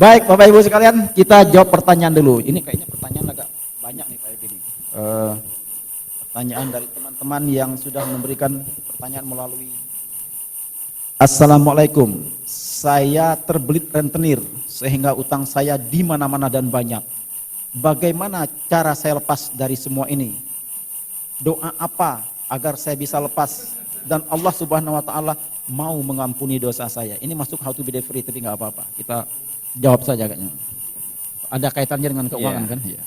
Baik, Bapak Ibu sekalian, kita jawab pertanyaan dulu. Ini kayaknya pertanyaan agak banyak nih Pak Epi. Pertanyaan dari teman-teman yang sudah memberikan pertanyaan melalui. Assalamualaikum, saya terbelit rentenir sehingga utang saya di mana-mana dan banyak. Bagaimana cara saya lepas dari semua ini? Doa apa agar saya bisa lepas dan Allah Subhanahu wa taala mau mengampuni dosa saya? Ini masuk how to be debt free tapi nggak apa-apa. Kita jawab saja kayaknya. Ada kaitannya dengan keuangan kan? Iya.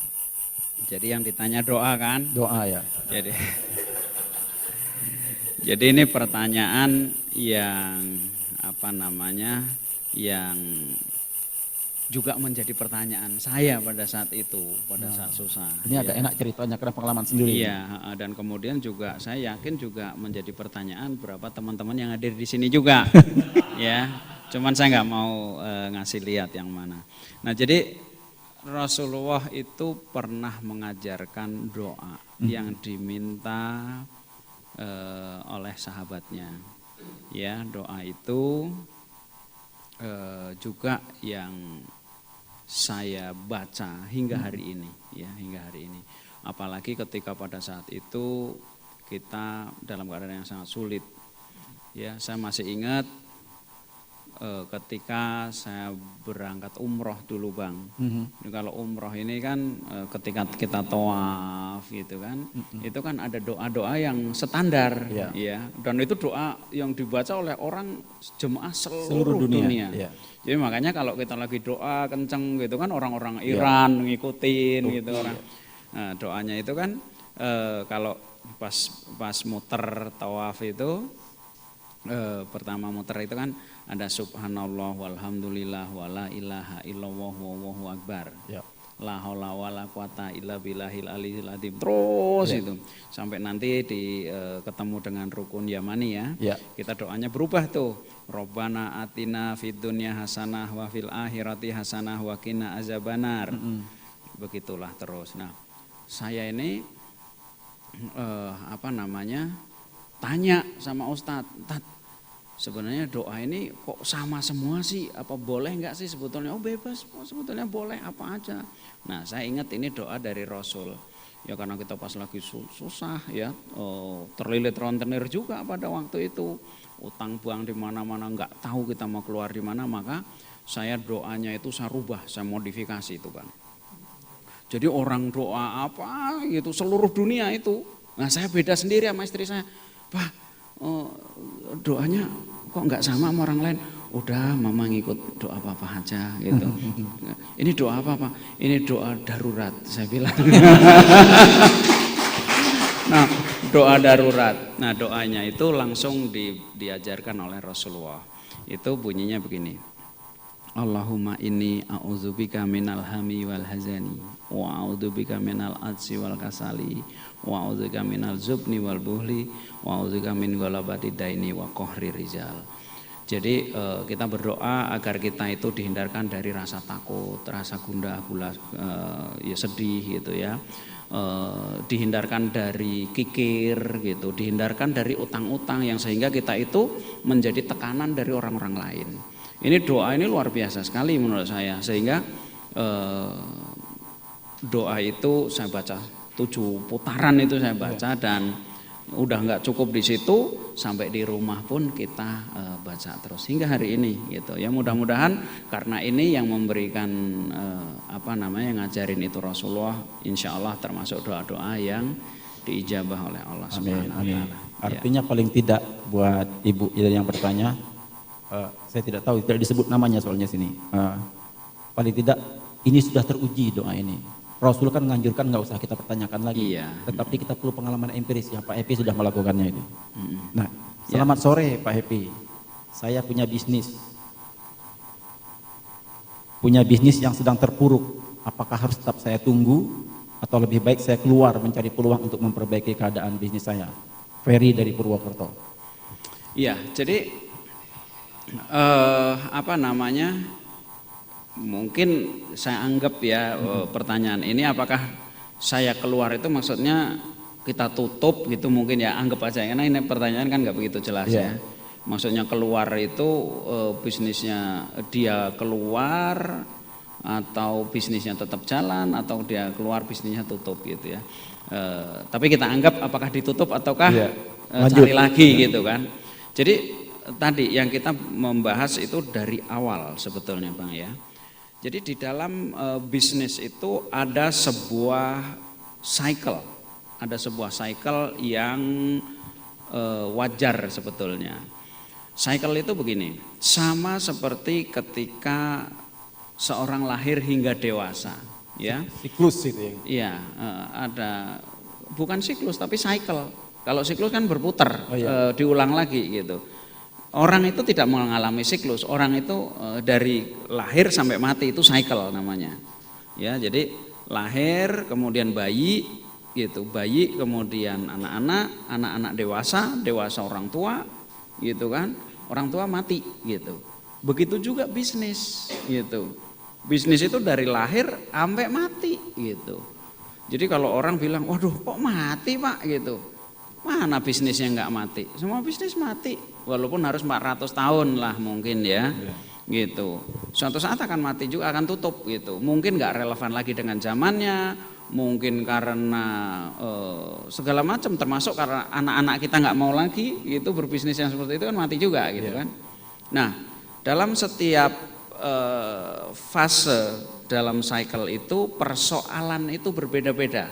Jadi yang ditanya doa kan? Doa ya. Jadi ini pertanyaan yang yang juga menjadi pertanyaan saya pada saat itu, pada saat susah. Ini agak enak ceritanya karena pengalaman sendiri. Iya, dan kemudian juga saya yakin juga menjadi pertanyaan berapa teman-teman yang hadir di sini juga. Ya, cuman saya nggak mau ngasih lihat yang mana. Nah, jadi Rasulullah itu pernah mengajarkan doa yang diminta oleh sahabatnya. Ya, doa itu juga yang saya baca hingga hari ini, ya, hingga hari ini. Apalagi ketika pada saat itu kita dalam keadaan yang sangat sulit. Ya, saya masih ingat ketika saya berangkat umroh dulu, Bang. Jadi kalau umroh ini kan ketika kita tawaf gitu kan, itu kan ada doa-doa yang standar, ya. Dan itu doa yang dibaca oleh orang jemaah seluruh dunia. Ya. Jadi makanya kalau kita lagi doa kenceng gitu kan orang-orang Iran ngikutin gitu orang. Nah, doanya itu kan kalau pas muter tawaf itu pertama muter itu kan ada subhanallah walhamdulillah wala ilaha illallah wallahu akbar. Ya. La haula wala quwata illa billahil aliyil azim. Terus itu sampai nanti ketemu dengan rukun yamani ya. Kita doanya berubah tuh. Robbana atina fid dunya hasanah wa fil akhirati hasanah wa qina azabannar. Begitulah terus. Nah, saya ini tanya sama Ustadz, sebenarnya doa ini kok sama semua sih, apa boleh enggak sih sebetulnya? Oh bebas, sebetulnya boleh apa aja. Nah, saya ingat ini doa dari Rasul. Ya karena kita pas lagi susah ya, terlilit rentenir juga pada waktu itu. Utang buang di mana-mana, enggak tahu kita mau keluar di mana, maka saya doanya itu saya rubah, saya modifikasi itu, Bang. Jadi orang doa apa gitu seluruh dunia itu. Nah, saya beda sendiri sama istri saya. Pak, doanya kok nggak sama orang lain? Udah, mama ngikut doa apa aja gitu. Ini doa apa? Ini doa darurat, saya bilang. Nah, doa darurat. Nah, doanya itu langsung diajarkan oleh Rasulullah. Itu bunyinya begini. Allahumma inni a'udzubika minal hami wal hazani wa a'udzubika minal ajzi wal kasali wa a'udzubika minal zubni wal buhli wa a'udzubika min ghalabati daini wa qahri rijal. Jadi kita berdoa agar kita itu dihindarkan dari rasa takut, rasa gundah gula, ya sedih gitu ya. Dihindarkan dari kikir gitu, dihindarkan dari utang-utang yang sehingga kita itu menjadi tekanan dari orang-orang lain. Ini doa ini luar biasa sekali menurut saya, sehingga doa itu saya baca 7 putaran itu saya baca dan udah nggak cukup di situ, sampai di rumah pun kita baca terus hingga hari ini gitu. Ya mudah-mudahan karena ini yang memberikan yang ngajarin itu Rasulullah, insya Allah termasuk doa-doa yang diijabah oleh Allah Subhanahu wa taala. Artinya paling tidak buat ibu yang bertanya, saya tidak tahu, tidak disebut namanya soalnya sini. Paling tidak ini sudah teruji doa ini. Rasul kan menganjurkan nggak usah kita pertanyakan lagi. Tetapi kita perlu pengalaman empiris ya, Pak Epi sudah melakukannya itu. Nah, selamat sore Pak Epi. Saya punya bisnis yang sedang terpuruk. Apakah harus tetap saya tunggu atau lebih baik saya keluar mencari peluang untuk memperbaiki keadaan bisnis saya? Ferry dari Purwokerto. Iya, jadi mungkin saya anggap ya pertanyaan ini, apakah saya keluar itu maksudnya kita tutup gitu mungkin ya, anggap aja karena ini pertanyaan kan nggak begitu jelas ya. Maksudnya keluar itu bisnisnya dia keluar atau bisnisnya tetap jalan, atau dia keluar bisnisnya tutup gitu ya. Tapi kita anggap apakah ditutup ataukah cari lagi gitu kan. Jadi tadi yang kita membahas itu dari awal sebetulnya Bang ya. Jadi di dalam bisnis itu ada sebuah cycle, yang wajar sebetulnya. Cycle itu begini, sama seperti ketika seorang lahir hingga dewasa, ya. Siklus itu ya. Iya, ada bukan siklus tapi cycle. Kalau siklus kan berputar, diulang lagi gitu. Orang itu tidak mengalami siklus, orang itu dari lahir sampai mati itu cycle namanya. Ya, jadi lahir kemudian bayi gitu, bayi kemudian anak-anak dewasa orang tua gitu kan, orang tua mati gitu. Begitu juga bisnis gitu. Bisnis itu dari lahir sampai mati gitu. Jadi kalau orang bilang, waduh kok mati Pak gitu, mana bisnisnya nggak mati? Semua bisnis mati, walaupun harus 400 tahun lah mungkin ya. Gitu. Suatu saat akan mati juga, akan tutup gitu. Mungkin nggak relevan lagi dengan zamannya, mungkin karena segala macam, termasuk karena anak-anak kita nggak mau lagi gitu berbisnis yang seperti itu kan mati juga gitu kan. Nah, dalam setiap fase dalam cycle itu persoalan itu berbeda-beda.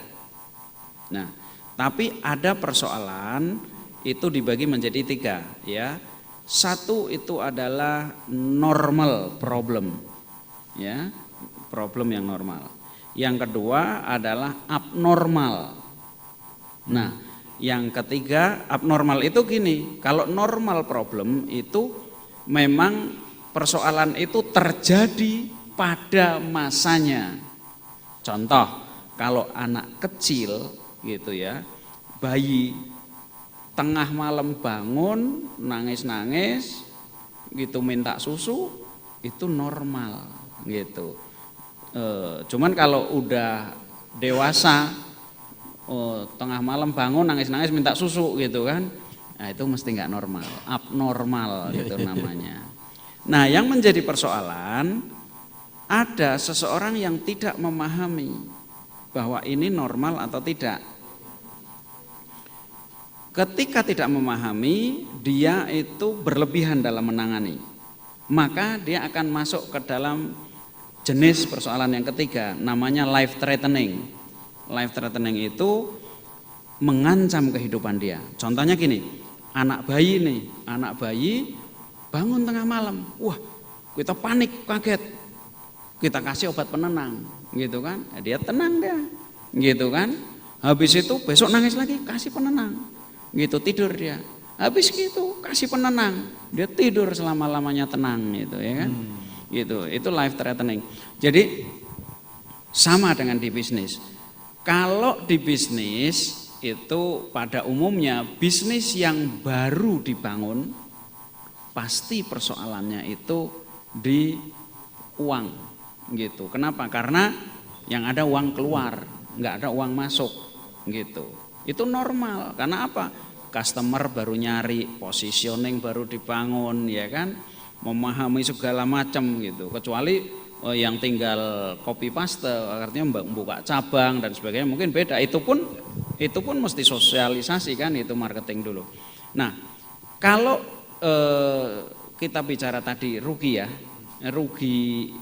Nah, tapi ada persoalan itu dibagi menjadi 3 ya. Satu itu adalah normal problem, ya, problem yang normal. Yang kedua adalah abnormal. Nah, yang ketiga abnormal itu gini, kalau normal problem itu memang persoalan itu terjadi pada masanya. Contoh, kalau anak kecil gitu ya, bayi tengah malam bangun nangis-nangis gitu minta susu itu normal gitu. Cuman kalau udah dewasa tengah malam bangun nangis-nangis minta susu gitu kan, nah itu mesti nggak normal, abnormal gitu namanya. Nah yang menjadi persoalan ada seseorang yang tidak memahami bahwa ini normal atau tidak. Ketika tidak memahami, dia itu berlebihan dalam menangani. Maka dia akan masuk ke dalam jenis persoalan yang ketiga, namanya life threatening. Life threatening itu mengancam kehidupan dia. Contohnya gini, anak bayi bangun tengah malam. Wah, kita panik, kaget. Kita kasih obat penenang, gitu kan? Dia tenang dia, gitu kan? Habis itu besok nangis lagi, kasih penenang. Gitu tidur dia, habis gitu kasih penenang, dia tidur selama-lamanya tenang gitu ya kan. Gitu, itu life threatening. Jadi sama dengan di bisnis. Kalau di bisnis itu pada umumnya bisnis yang baru dibangun pasti persoalannya itu di uang gitu. Kenapa? Karena yang ada uang keluar, nggak ada uang masuk gitu. Itu normal, karena apa? Customer baru nyari, positioning baru dibangun, ya kan? Memahami segala macam gitu. Kecuali yang tinggal copy paste, artinya membuka cabang dan sebagainya mungkin beda. Itu pun mesti sosialisasi kan, itu marketing dulu. Nah, kalau kita bicara tadi rugi ya, rugi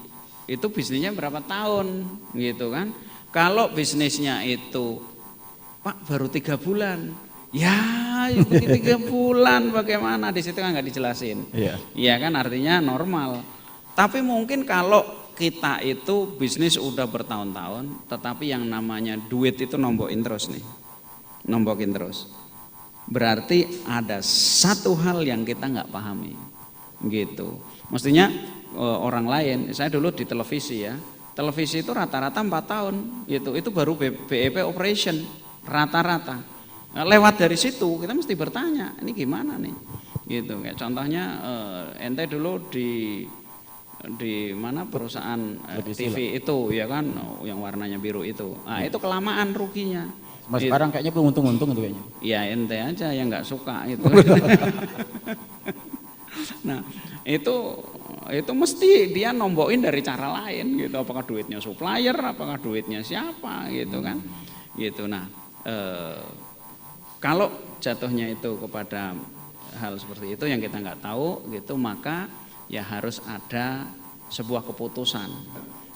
itu bisnisnya berapa tahun gitu kan? Kalau bisnisnya itu Pak baru 3 bulan, ya itu 3 bulan bagaimana, di situ kan nggak dijelasin. Iya kan, artinya normal. Tapi mungkin kalau kita itu bisnis udah bertahun-tahun, tetapi yang namanya duit itu nombokin terus nih, nombokin terus. Berarti ada satu hal yang kita nggak pahami, gitu. Mestinya orang lain, saya dulu di televisi ya, televisi itu rata-rata 4 tahun, gitu. Itu baru BEP operation. Rata-rata. Nah, lewat dari situ kita mesti bertanya, ini gimana nih? Gitu. Kayak contohnya ente dulu di mana perusahaan TV itu ya kan, yang warnanya biru itu. Nah, itu kelamaan ruginya. Mas sekarang kayaknya belum untung-untung itu kayaknya. Ya ente aja yang nggak suka itu. Nah, itu itu mesti dia nombokin dari cara lain gitu. Apakah duitnya supplier, apakah duitnya siapa gitu kan. Gitu. Nah, kalau jatuhnya itu kepada hal seperti itu yang kita nggak tahu gitu, maka ya harus ada sebuah keputusan.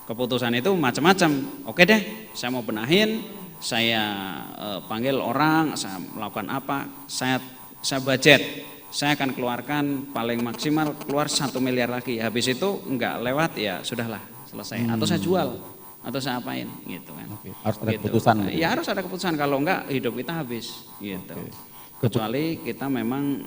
Keputusan itu macam-macam. Oke deh, saya mau benahin, saya panggil orang, saya melakukan apa, saya budget, saya akan keluarkan paling maksimal keluar 1 miliar lagi. Habis itu enggak lewat ya sudahlah, selesai. Atau saya jual, atau saya apain gitu kan. Harus ada gitu. keputusan. Ya harus ada keputusan, kalau enggak hidup kita habis gitu. Kecuali kita memang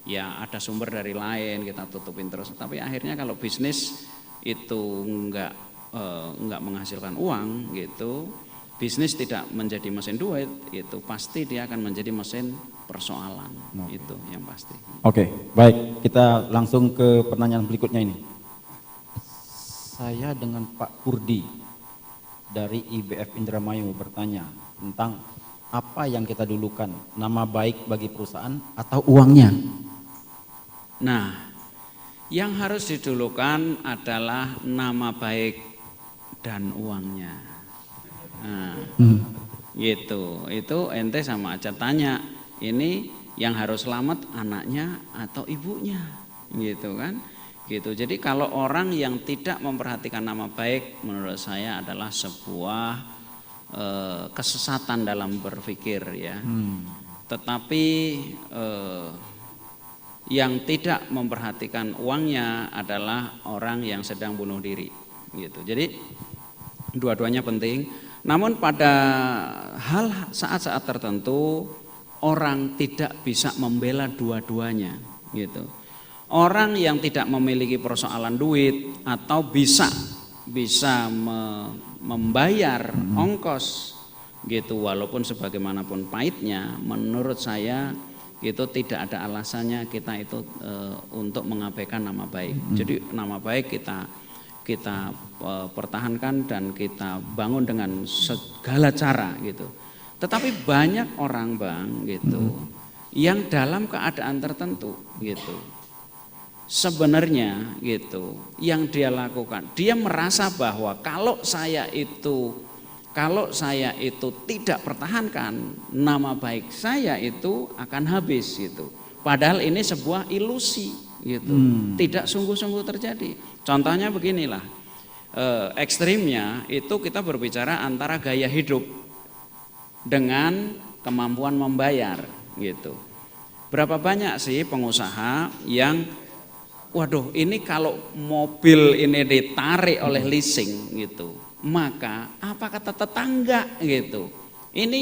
ya ada sumber dari lain, kita tutupin terus. Tapi akhirnya kalau bisnis itu enggak menghasilkan uang gitu, bisnis tidak menjadi mesin duit, itu pasti dia akan menjadi mesin persoalan. Itu yang pasti. Oke, baik, kita langsung ke pertanyaan berikutnya ini. Saya dengan Pak Kurdi dari IBF Indramayu bertanya tentang apa yang kita dulukan, nama baik bagi perusahaan atau uangnya? Nah, yang harus didulukan adalah nama baik dan uangnya. Nah, gitu. Itu ente sama aja tanya, ini yang harus selamat anaknya atau ibunya, gitu kan? Gitu. Jadi kalau orang yang tidak memperhatikan nama baik, menurut saya adalah sebuah kesesatan dalam berpikir ya. Tetapi yang tidak memperhatikan uangnya adalah orang yang sedang bunuh diri, gitu. Jadi dua-duanya penting. Namun pada saat-saat tertentu orang tidak bisa membela dua-duanya, gitu. Orang yang tidak memiliki persoalan duit atau bisa membayar ongkos gitu, walaupun sebagaimanapun pahitnya, menurut saya itu tidak ada alasannya kita itu untuk mengabaikan nama baik. Jadi nama baik kita pertahankan dan kita bangun dengan segala cara gitu. Tetapi banyak orang Bang gitu yang dalam keadaan tertentu gitu, sebenarnya gitu yang dia lakukan, dia merasa bahwa kalau saya itu tidak pertahankan, nama baik saya itu akan habis gitu. Padahal ini sebuah ilusi gitu, tidak sungguh-sungguh terjadi. Contohnya beginilah, ekstrimnya itu kita berbicara antara gaya hidup dengan kemampuan membayar gitu. Berapa banyak sih pengusaha yang waduh, ini kalau mobil ini ditarik oleh leasing gitu, maka apa kata tetangga gitu. Ini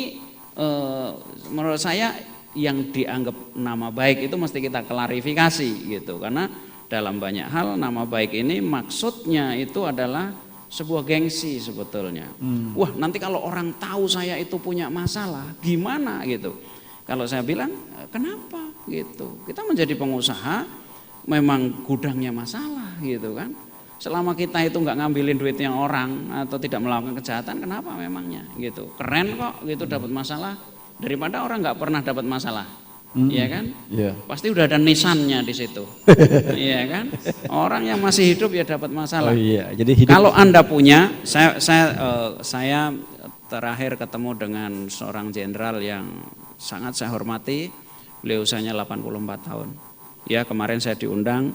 menurut saya yang dianggap nama baik itu mesti kita klarifikasi gitu. Karena dalam banyak hal nama baik ini maksudnya itu adalah sebuah gengsi sebetulnya. Wah, nanti kalau orang tahu saya itu punya masalah, gimana gitu. Kalau saya bilang, kenapa gitu. Kita menjadi pengusaha memang gudangnya masalah gitu kan. Selama kita itu nggak ngambilin duitnya orang atau tidak melakukan kejahatan, kenapa memangnya gitu. Keren kok gitu dapat masalah daripada orang nggak pernah dapat masalah. Iya kan? Yeah. Pasti udah ada nisannya di situ. Iya kan? Orang yang masih hidup ya dapat masalah. Oh iya, jadi hidup. Kalau Anda punya, saya terakhir ketemu dengan seorang jenderal yang sangat saya hormati. Beliau usianya 84 tahun. Ya, kemarin saya diundang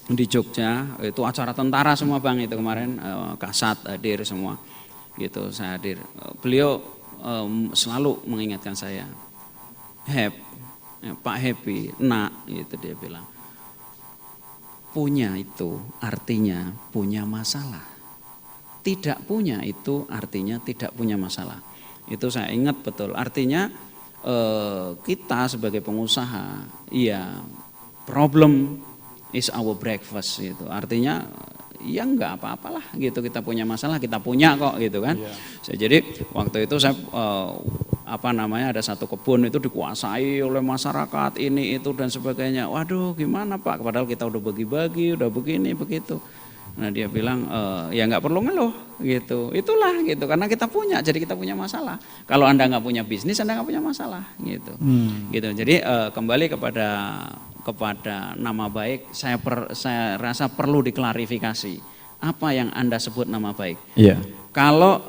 di Jogja, itu acara tentara semua Bang itu kemarin, Kasat hadir semua. Gitu, saya hadir. Beliau selalu mengingatkan saya, Pak Happy, nak, gitu dia bilang, punya itu artinya punya masalah. Tidak punya itu artinya tidak punya masalah. Itu saya ingat betul. Artinya kita sebagai pengusaha, ya problem is our breakfast gitu. Artinya ya enggak apa-apalah gitu, kita punya masalah, kita punya kok gitu kan. Yeah. Jadi waktu itu saya ada satu kebun itu dikuasai oleh masyarakat ini itu dan sebagainya. Waduh, gimana Pak? Padahal kita udah bagi-bagi, udah begini begitu. Nah dia bilang ya nggak perlu ngeluh gitu. Itulah gitu, karena kita punya, jadi kita punya masalah. Kalau Anda nggak punya bisnis, Anda nggak punya masalah gitu. Gitu. Jadi kembali kepada kepada nama baik, saya rasa perlu diklarifikasi. Apa yang Anda sebut nama baik? Iya. Kalau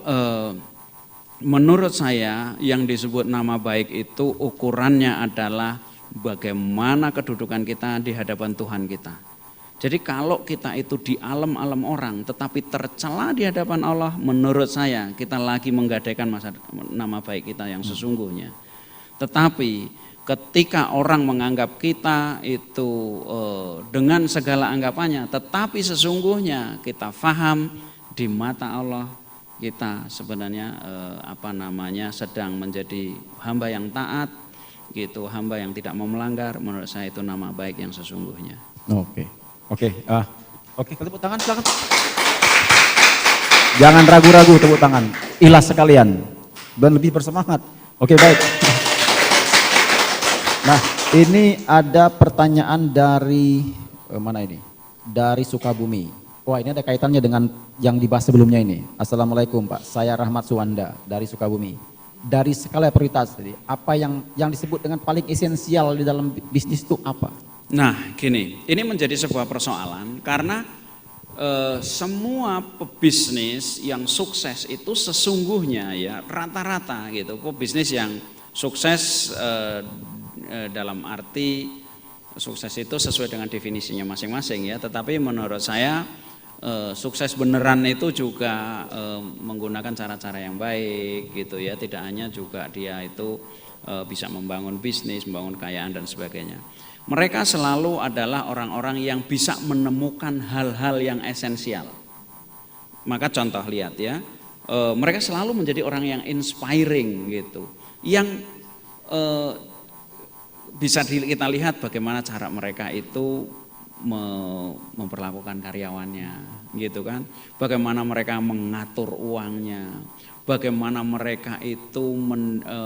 menurut saya yang disebut nama baik itu ukurannya adalah bagaimana kedudukan kita di hadapan Tuhan kita. Jadi kalau kita itu di alam-alam orang tetapi tercela di hadapan Allah, menurut saya kita lagi menggadaikan nama baik kita yang sesungguhnya. Tetapi ketika orang menganggap kita itu dengan segala anggapannya, tetapi sesungguhnya kita faham di mata Allah kita sebenarnya sedang menjadi hamba yang taat gitu, hamba yang tidak mau melanggar, menurut saya itu nama baik yang sesungguhnya. Oke, tepuk tangan silakan. Jangan ragu-ragu, tepuk tangan. Ikhlas sekalian dan lebih bersemangat. Oke, baik. Nah, ini ada pertanyaan dari mana ini? Dari Sukabumi. Wah, ini ada kaitannya dengan yang dibahas sebelumnya ini. Assalamualaikum Pak, saya Rahmat Suwanda dari Sukabumi. Dari skala prioritas tadi, apa yang disebut dengan paling esensial di dalam bisnis itu apa? Nah, gini, ini menjadi sebuah persoalan karena semua pebisnis yang sukses itu sesungguhnya ya rata-rata gitu, pebisnis yang sukses dalam arti sukses itu sesuai dengan definisinya masing-masing ya, tetapi menurut saya sukses beneran itu juga menggunakan cara-cara yang baik gitu ya, tidak hanya juga dia itu bisa membangun bisnis, membangun kekayaan dan sebagainya. Mereka selalu adalah orang-orang yang bisa menemukan hal-hal yang esensial. Maka contoh lihat ya, mereka selalu menjadi orang yang inspiring gitu, yang bisa kita lihat bagaimana cara mereka itu memperlakukan karyawannya gitu kan, bagaimana mereka mengatur uangnya, bagaimana mereka itu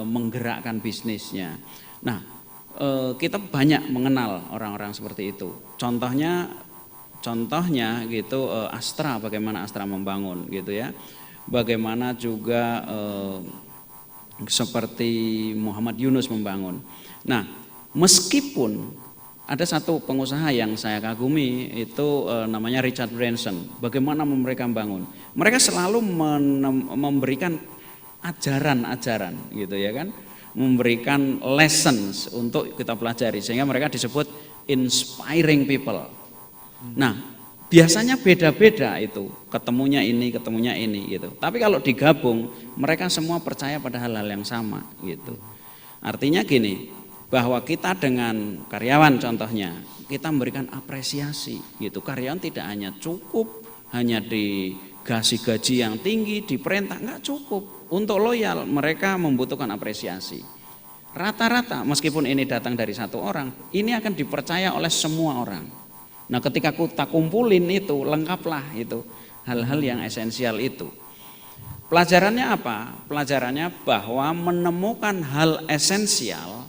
menggerakkan bisnisnya. Nah, kita banyak mengenal orang-orang seperti itu. Contohnya gitu Astra, bagaimana Astra membangun gitu ya, bagaimana juga seperti Muhammad Yunus membangun. Nah, meskipun ada satu pengusaha yang saya kagumi itu namanya Richard Branson. Bagaimana mereka membangun? Mereka selalu memberikan ajaran-ajaran gitu ya kan, memberikan lessons untuk kita pelajari sehingga mereka disebut inspiring people. Nah, biasanya beda-beda itu, ketemunya ini gitu. Tapi kalau digabung, mereka semua percaya pada hal-hal yang sama gitu. Artinya gini, bahwa kita dengan karyawan contohnya, kita memberikan apresiasi gitu. Karyawan tidak hanya cukup hanya dikasih gaji yang tinggi, diperintah, enggak cukup. Untuk loyal mereka membutuhkan apresiasi. Rata-rata meskipun ini datang dari satu orang, ini akan dipercaya oleh semua orang. Nah, ketika kita kumpulin itu, lengkaplah itu hal-hal yang esensial itu. Pelajarannya apa? Pelajarannya bahwa menemukan hal esensial,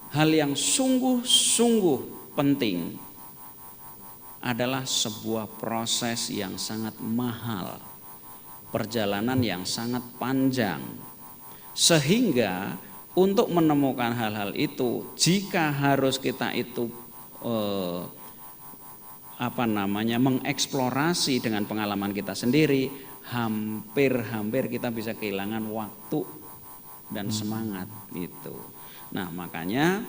hal yang sungguh-sungguh penting adalah sebuah proses yang sangat mahal, perjalanan yang sangat panjang, sehingga untuk menemukan hal-hal itu, jika harus kita itu mengeksplorasi dengan pengalaman kita sendiri, hampir kita bisa kehilangan waktu dan semangat gitu. Nah, makanya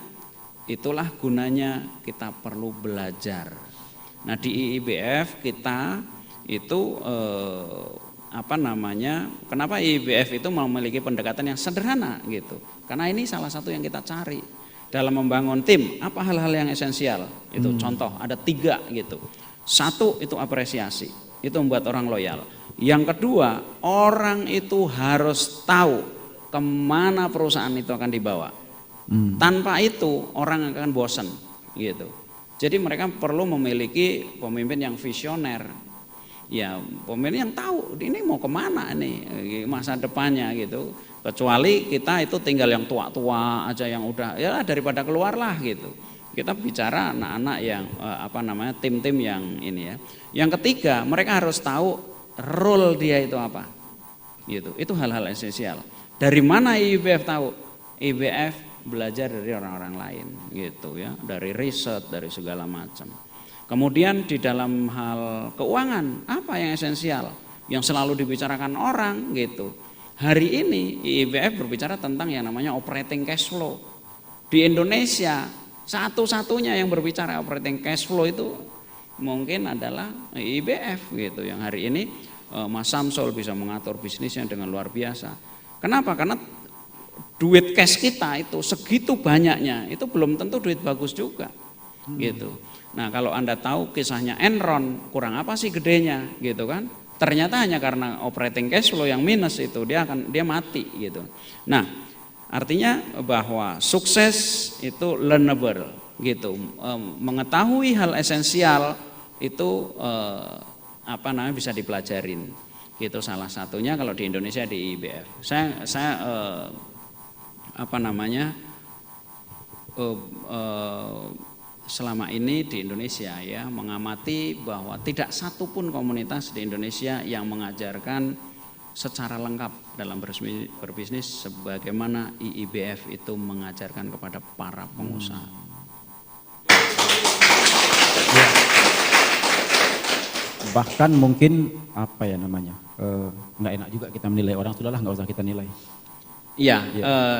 itulah gunanya kita perlu belajar. Nah, di IIBF kita itu kenapa IIBF itu memiliki pendekatan yang sederhana gitu, karena ini salah satu yang kita cari dalam membangun tim. Apa hal-hal yang esensial itu? Contoh ada 3 gitu. 1 itu apresiasi, itu membuat orang loyal. Yang kedua, orang itu harus tahu kemana perusahaan itu akan dibawa. Tanpa itu orang akan bosan gitu. Jadi mereka perlu memiliki pemimpin yang visioner. Ya, pemimpin yang tahu ini mau kemana nih masa depannya gitu. Kecuali kita itu tinggal yang tua-tua aja yang udah ya daripada keluarlah gitu. Kita bicara anak-anak yang tim-tim yang ini ya. Yang ketiga, mereka harus tahu role dia itu apa. Gitu. Itu hal-hal esensial. Dari mana IIBF tahu? IIBF belajar dari orang-orang lain gitu ya, dari riset, dari segala macam. Kemudian di dalam hal keuangan, apa yang esensial yang selalu dibicarakan orang gitu. Hari ini IIBF berbicara tentang yang namanya operating cash flow. Di Indonesia satu-satunya yang berbicara operating cash flow itu mungkin adalah IIBF gitu, yang hari ini Mas Samsul bisa mengatur bisnisnya dengan luar biasa. Kenapa? Karena duit cash kita itu segitu banyaknya, itu belum tentu duit bagus juga gitu. Nah, kalau Anda tahu kisahnya Enron, kurang apa sih gedenya gitu kan? Ternyata hanya karena operating cash flow yang minus itu dia mati gitu. Nah, artinya bahwa sukses itu learnable gitu. Mengetahui hal esensial itu bisa dipelajarin gitu. Salah satunya kalau di Indonesia di IIBF. Saya selama ini di Indonesia ya mengamati bahwa tidak satu pun komunitas di Indonesia yang mengajarkan secara lengkap dalam berbisnis sebagaimana IIBF itu mengajarkan kepada para pengusaha. Ya. Bahkan mungkin nggak enak juga kita menilai orang, sudahlah nggak usah kita nilai. Iya,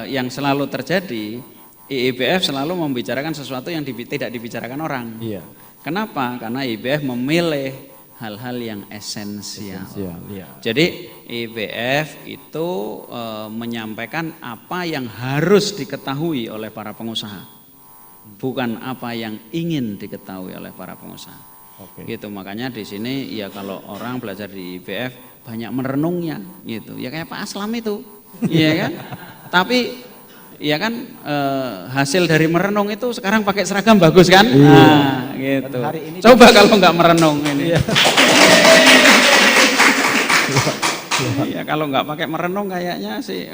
yang selalu terjadi IIBF selalu membicarakan sesuatu yang tidak dibicarakan orang. Iya. Kenapa? Karena IIBF memilih hal-hal yang esensial. Iya. Jadi IIBF itu menyampaikan apa yang harus diketahui oleh para pengusaha, bukan apa yang ingin diketahui oleh para pengusaha. Gitu, makanya di sini ya kalau orang belajar di IIBF banyak merenungnya gitu. Ya kayak Pak Aslam itu, iya kan? Tapi ya kan hasil dari merenung itu sekarang pakai seragam bagus kan? Iya. Nah, gitu. Hari ini coba kalau nggak merenung ini. Iya, kalau nggak pakai merenung kayaknya sih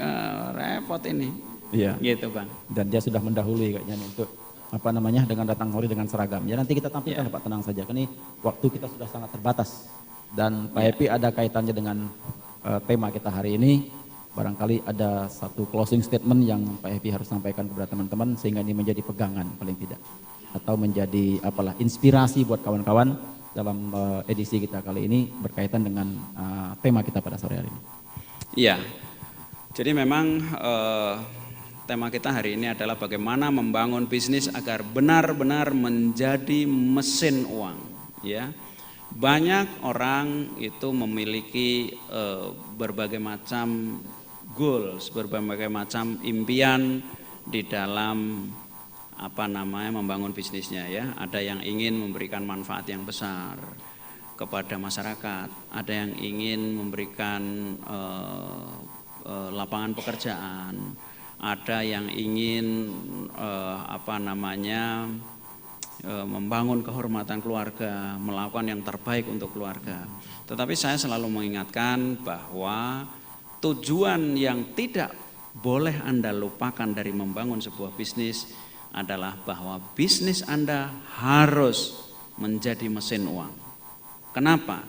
repot ini. Iya. Gitu Bang. Dan dia sudah mendahului kayaknya untuk dengan datang Hori dengan seragam. Ya nanti kita tampilkan Pak, tenang saja. Ini waktu kita sudah sangat terbatas. Dan Pak Epi ada kaitannya dengan tema kita hari ini. Barangkali ada satu closing statement yang Pak Epi harus sampaikan kepada teman-teman sehingga ini menjadi pegangan paling tidak, atau menjadi inspirasi buat kawan-kawan dalam edisi kita kali ini berkaitan dengan tema kita pada sore hari ini. Iya. Jadi memang tema kita hari ini adalah bagaimana membangun bisnis agar benar-benar menjadi mesin uang, ya. Banyak orang itu memiliki berbagai macam goals, berbagai macam impian di dalam membangun bisnisnya ya. Ada yang ingin memberikan manfaat yang besar kepada masyarakat, ada yang ingin memberikan lapangan pekerjaan, ada yang ingin membangun kehormatan keluarga, melakukan yang terbaik untuk keluarga. Tetapi saya selalu mengingatkan bahwa tujuan yang tidak boleh Anda lupakan dari membangun sebuah bisnis adalah bahwa bisnis Anda harus menjadi mesin uang. Kenapa?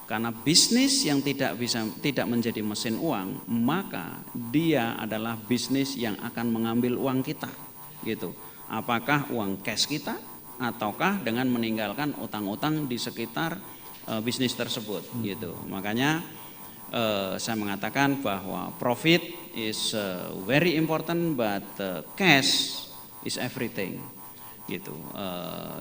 Karena bisnis yang tidak menjadi mesin uang, maka dia adalah bisnis yang akan mengambil uang kita, gitu. Apakah uang cash kita ataukah dengan meninggalkan utang-utang di sekitar bisnis tersebut, gitu. Makanya saya mengatakan bahwa profit is very important, but cash is everything, gitu.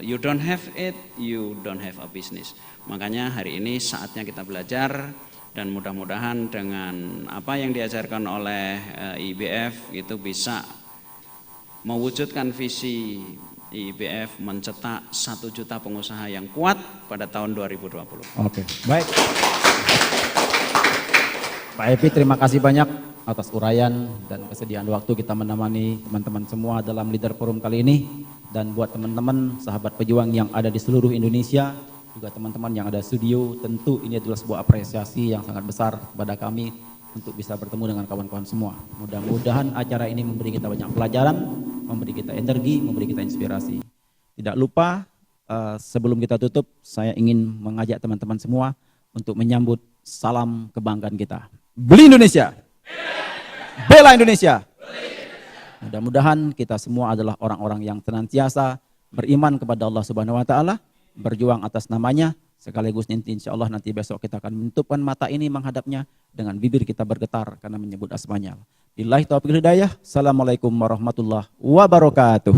You don't have it, you don't have a business. Makanya hari ini saatnya kita belajar, dan mudah-mudahan dengan apa yang diajarkan oleh IIBF itu bisa mewujudkan visi IIBF mencetak 1 juta pengusaha yang kuat pada tahun 2020. Oke, baik. Pak Epi, terima kasih banyak atas uraian dan kesediaan waktu kita menemani teman-teman semua dalam Leader Forum kali ini. Dan buat teman-teman sahabat pejuang yang ada di seluruh Indonesia, juga teman-teman yang ada studio, tentu ini adalah sebuah apresiasi yang sangat besar kepada kami untuk bisa bertemu dengan kawan-kawan semua. Mudah-mudahan acara ini memberi kita banyak pelajaran, memberi kita energi, memberi kita inspirasi. Tidak lupa sebelum kita tutup, saya ingin mengajak teman-teman semua untuk menyambut salam kebanggaan kita. Beli Indonesia, bela Indonesia, Mudah-mudahan kita semua adalah orang-orang yang senantiasa beriman kepada Allah Subhanahu wa taala, berjuang atas namanya, sekaligus nanti insya Allah nanti besok kita akan menutupkan mata ini menghadapnya dengan bibir kita bergetar karena menyebut asmanya. Billahi taufiq hidayah. Assalamualaikum warahmatullahi wabarakatuh.